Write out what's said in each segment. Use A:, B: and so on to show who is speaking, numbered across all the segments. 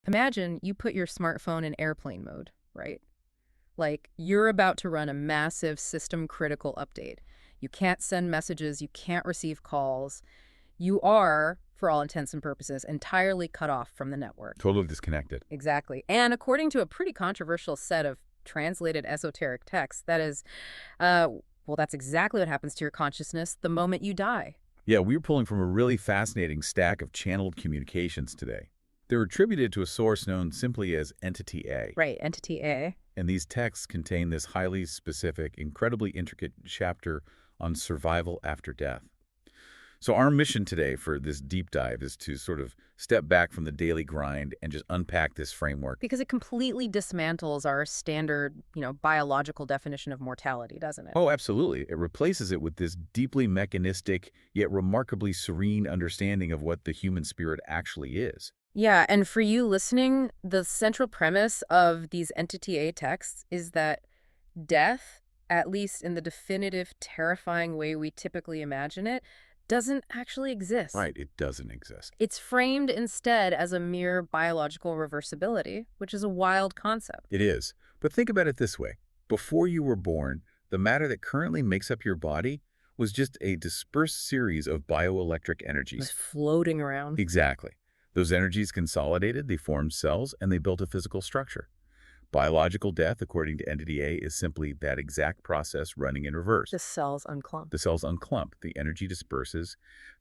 A: Imagine you put your smartphone in airplane mode, right? Like you're about to run a massive system critical update. You can't send messages, you can't receive calls. You are, for all intents and purposes, entirely cut off from the network.
B: Totally disconnected.
A: Exactly. And according to a pretty controversial set of translated esoteric texts, that is, uh, well, that's exactly what happens to your consciousness the moment you die.
B: Yeah, we were pulling from a really fascinating stack of channeled communications today. They're attributed to a source known simply as Entity A.
A: Right, entity A.
B: And these texts contain this highly specific, incredibly intricate chapter on survival after death. So our mission today for this deep dive is to sort of step back from the daily grind and just unpack this framework.
A: Because it completely dismantles our standard, biological definition of mortality, doesn't it?
B: Oh, absolutely. It replaces it with this deeply mechanistic, yet remarkably serene understanding of what the human spirit actually is.
A: Yeah, and for you listening, the central premise of these Entity A texts is that death, at least in the definitive, terrifying way we typically imagine it, doesn't actually exist.
B: Right, it doesn't exist.
A: It's framed instead as a mere biological reversibility, which is a wild concept.
B: It is. But think about it this way. Before you were born, the matter that currently makes up your body was just a dispersed series of bioelectric
A: It's
B: energies.
A: floating around.
B: Exactly. Those energies consolidated, they formed cells, and they built a physical structure. Biological death, according to Entity A, is simply that exact process running in reverse.
A: The cells unclump.
B: The cells unclump, the energy disperses,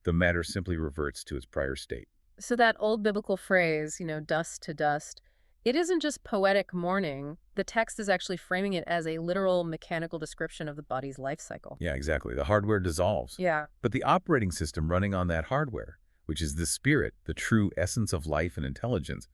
B: the matter simply reverts to its prior state.
A: So that old biblical phrase, dust to dust, it isn't just poetic mourning. The text is actually framing it as a literal mechanical description of the body's life cycle.
B: Yeah, exactly. The hardware dissolves.
A: Yeah.
B: But the operating system running on that hardware, which is the spirit, the true essence of life and intelligence,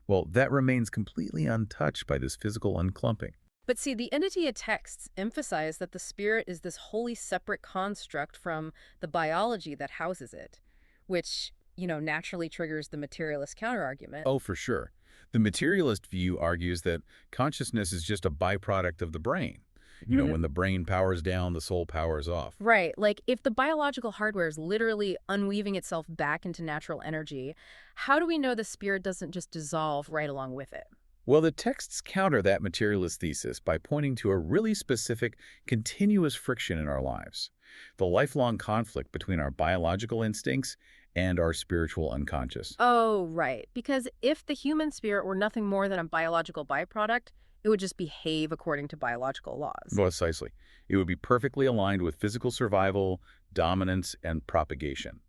B: well, that remains completely untouched by this physical unclumping.
A: But see, the entity texts emphasize that the spirit is this wholly separate construct from the biology that houses it, which, naturally triggers the materialist counterargument.
B: Oh, for sure. The materialist view argues that consciousness is just a byproduct of the brain. When the brain powers down, the soul powers off.
A: Right. Like, if the biological hardware is literally unweaving itself back into natural energy, how do we know the spirit doesn't just dissolve right along with it?
B: Well, the texts counter that materialist thesis by pointing to a really specific, continuous friction in our lives, the lifelong conflict between our biological instincts and our spiritual unconscious.
A: Oh, right. Because if the human spirit were nothing more than a biological byproduct, it would just behave according to biological laws.
B: Precisely. It would be perfectly aligned with physical survival, dominance, and propagation.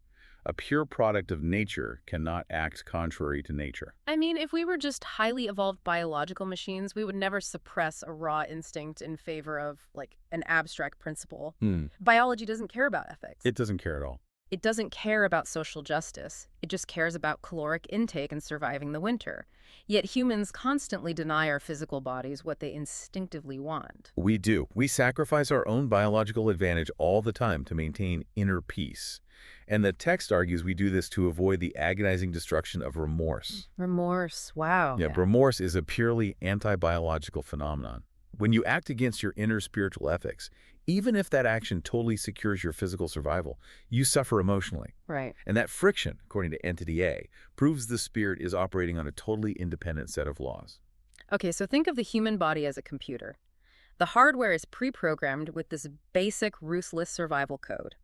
B: A pure product of nature cannot act contrary to nature.
A: I mean, if we were just highly evolved biological machines, we would never suppress a raw instinct in favor of, like, an abstract principle. Biology doesn't care about ethics.
B: It doesn't care at all.
A: It doesn't care about social justice. It just cares about caloric intake and surviving the winter. Yet humans constantly deny our physical bodies what they instinctively want.
B: We do. We sacrifice our own biological advantage all the time to maintain inner peace. And the text argues we do this to avoid the agonizing destruction of remorse.
A: Remorse, wow.
B: Yeah, remorse is a purely anti-biological phenomenon. When you act against your inner spiritual ethics, even if that action totally secures your physical survival, you suffer emotionally.
A: Right.
B: And that friction, according to Entity A, proves the spirit is operating on a totally independent set of laws.
A: Okay, so think of the human body as a computer. The hardware is pre-programmed with this basic ruthless survival code.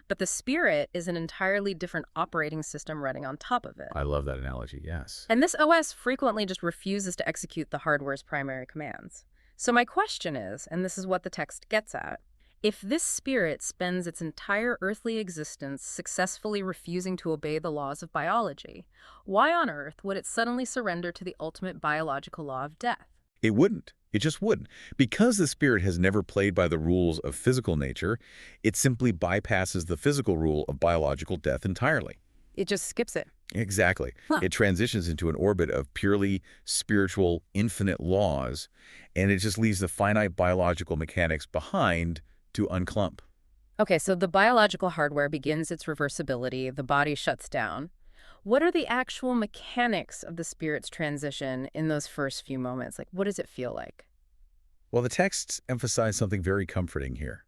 A: But the spirit is an entirely different operating system running on top of it.
B: I love that analogy, yes.
A: And this OS frequently just refuses to execute the hardware's primary commands. So my question is, and this is what the text gets at, if this spirit spends its entire earthly existence successfully refusing to obey the laws of biology, why on earth would it suddenly surrender to the ultimate biological law of death?
B: It wouldn't. It just wouldn't. Because the spirit has never played by the rules of physical nature, it simply bypasses the physical rule of biological death entirely.
A: It just skips it.
B: Exactly.
A: Huh.
B: It transitions into an orbit of purely spiritual, infinite laws, and it just leaves the finite biological mechanics behind to unclump.
A: Okay, so the biological hardware begins its reversibility, the body shuts down. What are the actual mechanics of the spirit's transition in those first few moments? Like, what does it feel like?
B: Well, the texts emphasize something very comforting here.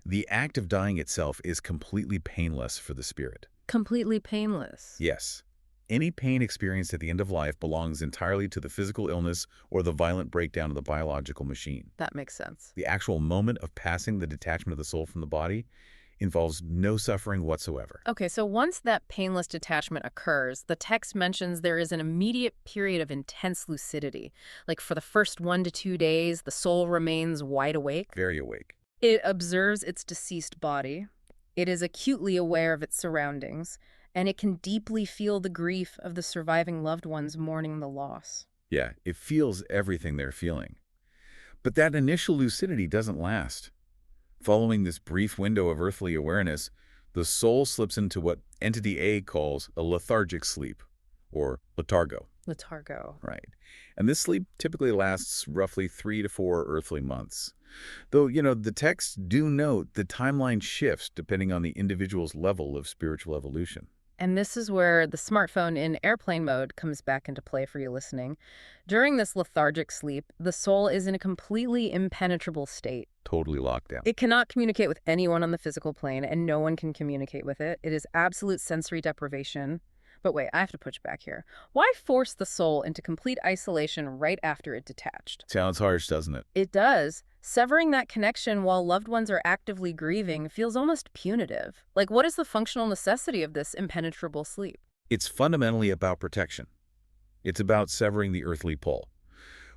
B: The act of dying itself is completely painless for the spirit.
A: Completely painless.
B: Yes. Any pain experienced at the end of life belongs entirely to the physical illness or the violent breakdown of the biological machine.
A: That makes sense.
B: The actual moment of passing the detachment of the soul from the body involves no suffering whatsoever.
A: Okay, so once that painless detachment occurs, the text mentions there is an immediate period of intense lucidity. Like for the first 1 to 2 days, the soul remains wide awake.
B: Very awake.
A: It observes its deceased body. It is acutely aware of its surroundings, and it can deeply feel the grief of the surviving loved ones mourning the loss.
B: Yeah, it feels everything they're feeling. But that initial lucidity doesn't last. Following this brief window of earthly awareness, the soul slips into what Entity A calls a lethargic sleep, or letargo.
A: Letargo.
B: Right. And this sleep typically lasts roughly 3 to 4 earthly months. Though, the texts do note the timeline shifts depending on the individual's level of spiritual evolution.
A: And this is where the smartphone in airplane mode comes back into play for you listening. During this lethargic sleep, the soul is in a completely impenetrable state.
B: Totally locked down.
A: It cannot communicate with anyone on the physical plane, and no one can communicate with it. It is absolute sensory deprivation. But wait, I have to push back here. Why force the soul into complete isolation right after it detached?
B: Sounds harsh, doesn't it?
A: It does. Severing that connection while loved ones are actively grieving feels almost punitive. Like, what is the functional necessity of this impenetrable sleep?
B: It's fundamentally about protection. It's about severing the earthly pull.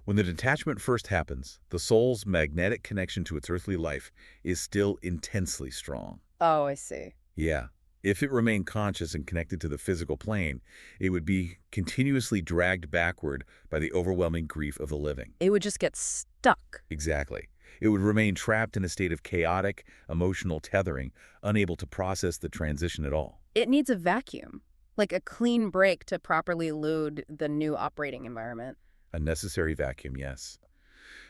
B: When the detachment first happens, the soul's magnetic connection to its earthly life is still intensely strong.
A: Oh, I see.
B: Yeah. If it remained conscious and connected to the physical plane, it would be continuously dragged backward by the overwhelming grief of the living.
A: It would just get stuck.
B: Exactly. It would remain trapped in a state of chaotic, emotional tethering, unable to process the transition at all.
A: It needs a vacuum, like a clean break to properly load the new operating environment.
B: A necessary vacuum, yes.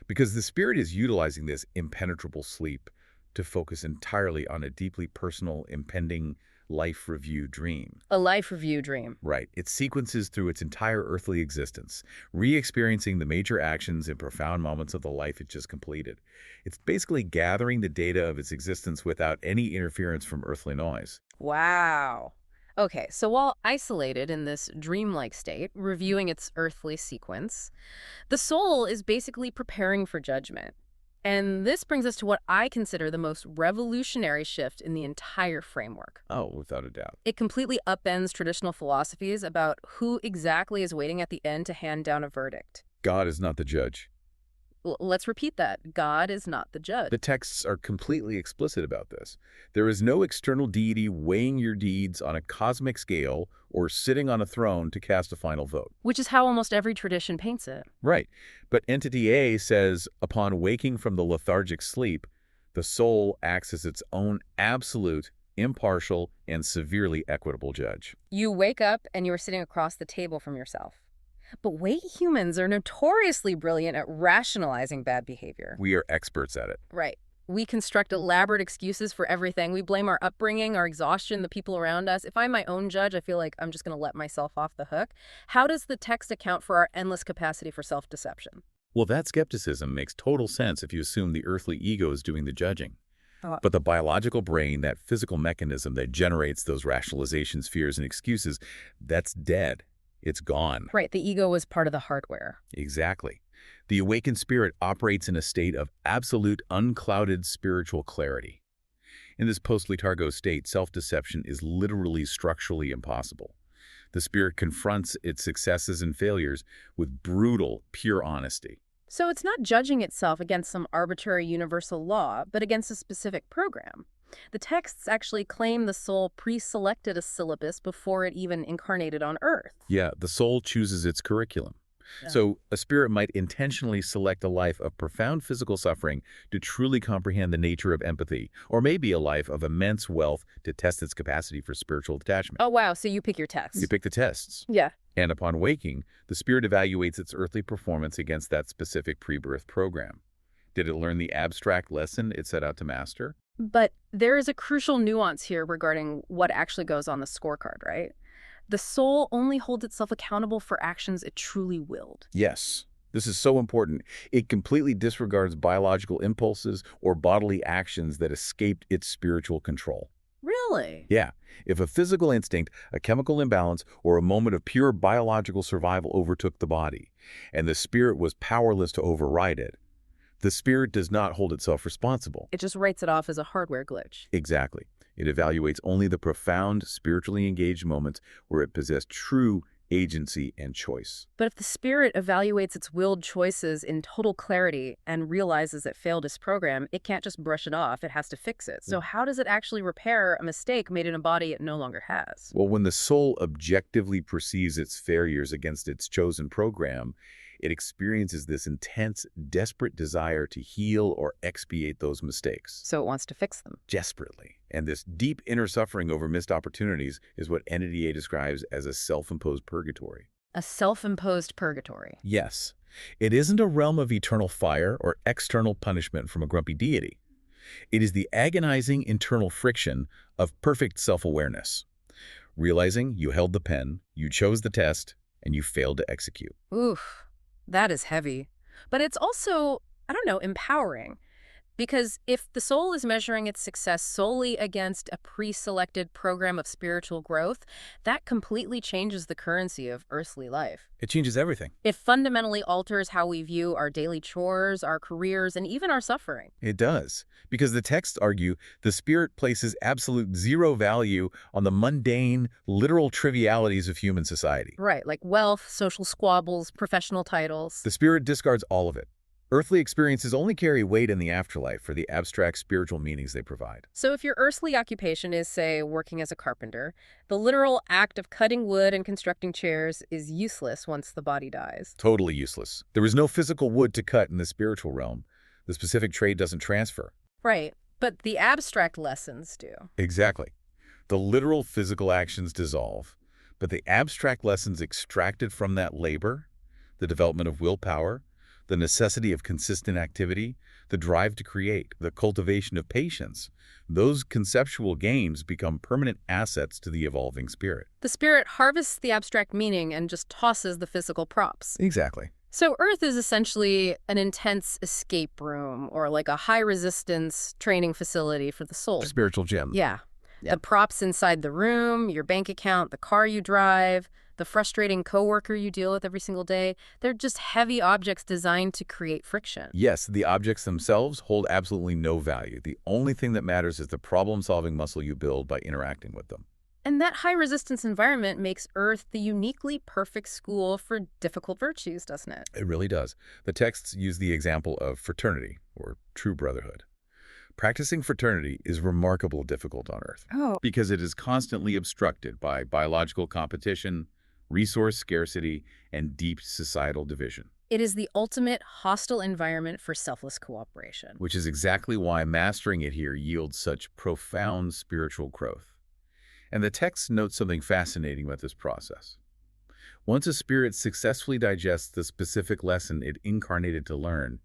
B: Because the spirit is utilizing this impenetrable sleep to focus entirely on a deeply personal, impending life review dream.
A: A life review dream.
B: Right. It sequences through its entire earthly existence, re-experiencing the major actions and profound moments of the life it just completed. It's basically gathering the data of its existence without any interference from earthly noise.
A: Wow. Okay, so while isolated in this dreamlike state, reviewing its earthly sequence, the soul is basically preparing for judgment. And this brings us to what I consider the most revolutionary shift in the entire framework.
B: Oh, without a doubt.
A: It completely upends traditional philosophies about who exactly is waiting at the end to hand down a verdict.
B: God is not the judge.
A: Let's repeat that. God is not the judge.
B: The texts are completely explicit about this. There is no external deity weighing your deeds on a cosmic scale or sitting on a throne to cast a final vote.
A: Which is how almost every tradition paints it.
B: Right. But Entity A says, upon waking from the lethargic sleep, the soul acts as its own absolute, impartial, and severely equitable judge.
A: You wake up and you're sitting across the table from yourself. But we humans are notoriously brilliant at rationalizing bad behavior.
B: We are experts at it.
A: Right. We construct elaborate excuses for everything. We blame our upbringing, our exhaustion, the people around us. If I'm my own judge, I feel like I'm just going to let myself off the hook. How does the text account for our endless capacity for self-deception?
B: Well, that skepticism makes total sense if you assume the earthly ego is doing the judging.
A: Oh.
B: But the biological brain, that physical mechanism that generates those rationalizations, fears, and excuses, that's dead. It's gone.
A: Right, the ego was part of the hardware.
B: Exactly. The awakened spirit operates in a state of absolute, unclouded spiritual clarity. In this post-letargo state, self-deception is literally structurally impossible. The spirit confronts its successes and failures with brutal, pure honesty.
A: So it's not judging itself against some arbitrary universal law, but against a specific program. The texts actually claim the soul pre-selected a syllabus before it even incarnated on Earth.
B: Yeah, the soul chooses its curriculum.
A: Yeah.
B: So a spirit might intentionally select a life of profound physical suffering to truly comprehend the nature of empathy, or maybe a life of immense wealth to test its capacity for spiritual detachment.
A: Oh, wow, so you pick your text.
B: You pick the tests.
A: Yeah.
B: And upon waking, the spirit evaluates its earthly performance against that specific pre-birth program. Did it learn the abstract lesson it set out to master?
A: But there is a crucial nuance here regarding what actually goes on the scorecard, right? The soul only holds itself accountable for actions it truly willed.
B: Yes. This is so important. It completely disregards biological impulses or bodily actions that escaped its spiritual control.
A: Really?
B: Yeah. If a physical instinct, a chemical imbalance, or a moment of pure biological survival overtook the body, and the spirit was powerless to override it, the spirit does not hold itself responsible.
A: It just writes it off as a hardware glitch.
B: Exactly. It evaluates only the profound, spiritually engaged moments where it possessed true agency and choice.
A: But if the spirit evaluates its willed choices in total clarity and realizes it failed its program, it can't just brush it off, it has to fix it. So how does it actually repair a mistake made in a body it no longer has?
B: Well, when the soul objectively perceives its failures against its chosen program, it experiences this intense, desperate desire to heal or expiate those mistakes.
A: So it wants to fix them.
B: Desperately. And this deep inner suffering over missed opportunities is what NEDA describes as a self-imposed purgatory.
A: A self-imposed purgatory.
B: Yes. It isn't a realm of eternal fire or external punishment from a grumpy deity. It is the agonizing internal friction of perfect self-awareness. Realizing you held the pen, you chose the test, and you failed to execute.
A: Oof. That is heavy. But it's also, I don't know, empowering. Because if the soul is measuring its success solely against a pre-selected program of spiritual growth, that completely changes the currency of earthly life.
B: It changes everything.
A: It fundamentally alters how we view our daily chores, our careers, and even our suffering.
B: It does. Because the texts argue the spirit places absolute zero value on the mundane, literal trivialities of human society.
A: Right, like wealth, social squabbles, professional titles.
B: The spirit discards all of it. Earthly experiences only carry weight in the afterlife for the abstract spiritual meanings they provide.
A: So if your earthly occupation is, say, working as a carpenter, the literal act of cutting wood and constructing chairs is useless once the body dies.
B: Totally useless. There is no physical wood to cut in the spiritual realm. The specific trade doesn't transfer.
A: Right, but the abstract lessons do.
B: Exactly. The literal physical actions dissolve, but the abstract lessons extracted from that labor, the development of willpower, the necessity of consistent activity, the drive to create, the cultivation of patience, those conceptual gains become permanent assets to the evolving spirit.
A: The spirit harvests the abstract meaning and just tosses the physical props.
B: Exactly.
A: So Earth is essentially an intense escape room or like a high-resistance training facility for the soul.
B: Spiritual gym.
A: Yeah.
B: Yeah.
A: The props inside the room, your bank account, the car you drive, the frustrating coworker you deal with every single day, they're just heavy objects designed to create friction.
B: Yes, the objects themselves hold absolutely no value. The only thing that matters is the problem-solving muscle you build by interacting with them.
A: And that high-resistance environment makes Earth the uniquely perfect school for difficult virtues, doesn't it?
B: It really does. The texts use the example of fraternity, or true brotherhood. Practicing fraternity is remarkably difficult on Earth because it is constantly obstructed by biological competition, resource scarcity, and deep societal division.
A: It is the ultimate hostile environment for selfless cooperation.
B: Which is exactly why mastering it here yields such profound spiritual growth. And the text notes something fascinating about this process. Once a spirit successfully digests the specific lesson it incarnated to learn,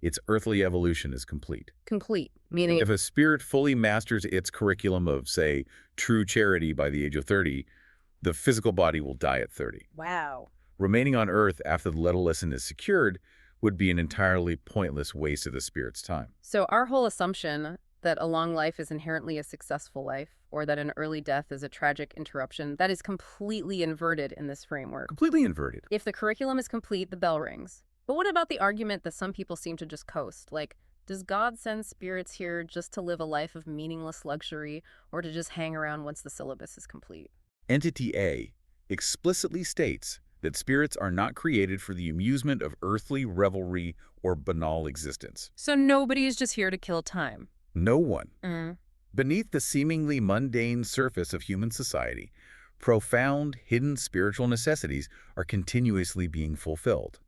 B: its earthly evolution is complete.
A: Complete, meaning
B: If a spirit fully masters its curriculum of, say, true charity by the age of 30, the physical body will die at 30.
A: wow.
B: Remaining on Earth after the letter lesson is secured would be an entirely pointless waste of the spirit's time.
A: So our whole assumption that a long life is inherently a successful life, or that an early death is a tragic interruption, that is completely inverted in this framework.
B: Completely inverted.
A: If the curriculum is complete, the bell rings. But what about the argument that some people seem to just coast? Like, does God send spirits here just to live a life of meaningless luxury, or to just hang around once the syllabus is complete?
B: Entity A explicitly states that spirits are not created for the amusement of earthly revelry or banal existence.
A: So nobody is just here to kill time.
B: No one.
A: Mm.
B: Beneath the seemingly mundane surface of human society, profound, hidden spiritual necessities are continuously being fulfilled.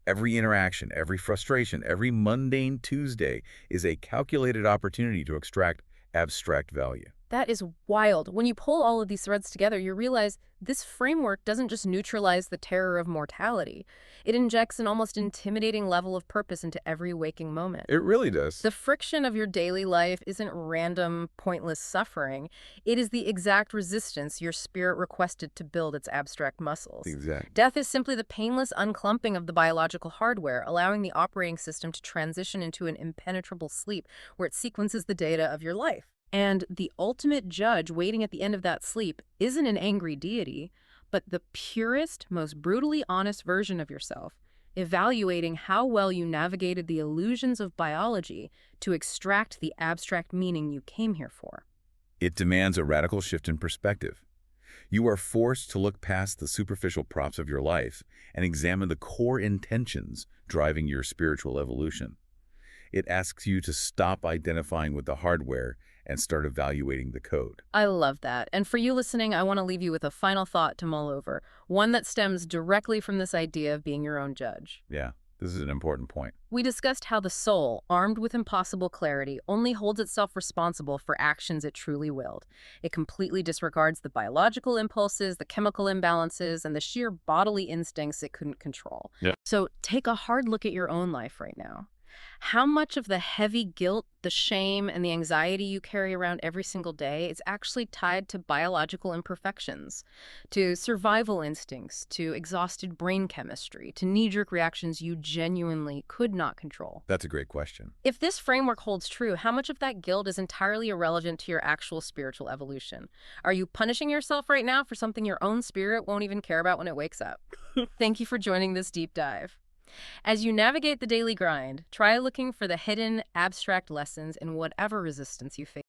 B: Every interaction, every frustration, every mundane Tuesday is a calculated opportunity to extract abstract value.
A: That is wild. When you pull all of these threads together, you realize this framework doesn't just neutralize the terror of mortality. It injects an almost intimidating level of purpose into every waking moment.
B: It really does.
A: The friction of your daily life isn't random, pointless suffering. It is the exact resistance your spirit requested to build its abstract muscles.
B: Exactly.
A: Death is simply the painless unclumping of the biological hardware, allowing the operating system to transition into an impenetrable sleep where it sequences the data of your life. And the ultimate judge waiting at the end of that sleep isn't an angry deity, but the purest, most brutally honest version of yourself, evaluating how well you navigated the illusions of biology to extract the abstract meaning you came here for.
B: It demands a radical shift in perspective. You are forced to look past the superficial props of your life and examine the core intentions driving your spiritual evolution. It asks you to stop identifying with the hardware and start evaluating the code.
A: I love that. And for you listening, I want to leave you with a final thought to mull over, one that stems directly from this idea of being your own judge.
B: Yeah, this is an important point.
A: We discussed how the soul, armed with impossible clarity, only holds itself responsible for actions it truly willed. It completely disregards the biological impulses, the chemical imbalances, and the sheer bodily instincts it couldn't control.
B: Yeah.
A: So take a hard look at your own life right now. How much of the heavy guilt, the shame, and the anxiety you carry around every single day is actually tied to biological imperfections, to survival instincts, to exhausted brain chemistry, to knee-jerk reactions you genuinely could not control?
B: That's a great question.
A: If this framework holds true, how much of that guilt is entirely irrelevant to your actual spiritual evolution? Are you punishing yourself right now for something your own spirit won't even care about when it wakes up? Thank you for joining this deep dive. As you navigate the daily grind, try looking for the hidden, abstract lessons in whatever resistance you face.